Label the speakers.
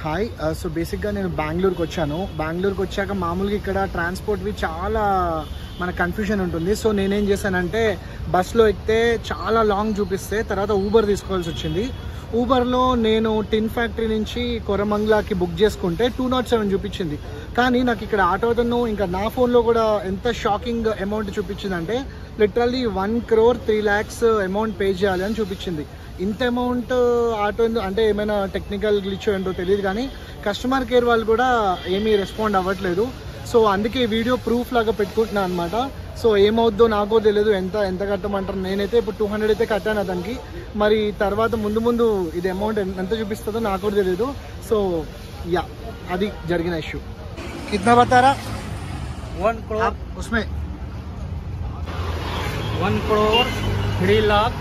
Speaker 1: Hi. So బేసిక్గా నేను బెంగళూరుకి వచ్చాక మామూలుగా ఇక్కడ ట్రాన్స్పోర్ట్వి చాలా మన కన్ఫ్యూజన్ ఉంటుంది. సో నేనేం చేశానంటే బస్లో ఎక్కితే చాలా లాంగ్ చూపిస్తే తర్వాత ఊబర్ తీసుకోవాల్సి వచ్చింది. ఊబర్లో నేను టిన్ ఫ్యాక్టరీ నుంచి కొరమంగ్లాకి బుక్ చేసుకుంటే 207 చూపించింది. కానీ నాకు ఇక్కడ ఆటోతోనూ ఇంకా నా ఫోన్లో కూడా ఎంత షాకింగ్ అమౌంట్ చూపించిందంటే లిటరల్లీ 1,03,00,000 అమౌంట్ పే చేయాలి అని చూపించింది. ఇంత అమౌంట్ ఆటో అంటే ఏమైనా టెక్నికల్ గ్లిచ్ ఏంటో తెలియదు, కానీ కస్టమర్ కేర్ వాళ్ళు కూడా ఏమీ రెస్పాండ్ అవ్వట్లేదు. సో అందుకే వీడియో ప్రూఫ్ లాగా పెట్టుకుంటున్నాను అనమాట. సో ఏమవుద్దో నాకో తెలియదు, ఎంత కట్టమంటారు. నేనైతే ఇప్పుడు 200 అయితే కట్టాను అతనికి. మరి తర్వాత ముందు ఇది అమౌంట్ ఎంత చూపిస్తుందో నాకు కూడా తెలియదు. సో యా, అది జరిగిన ఇష్యూ. కిतना बतारा?
Speaker 2: 1 करोड़
Speaker 1: उसमें
Speaker 2: 1 करोड़ 3 लाख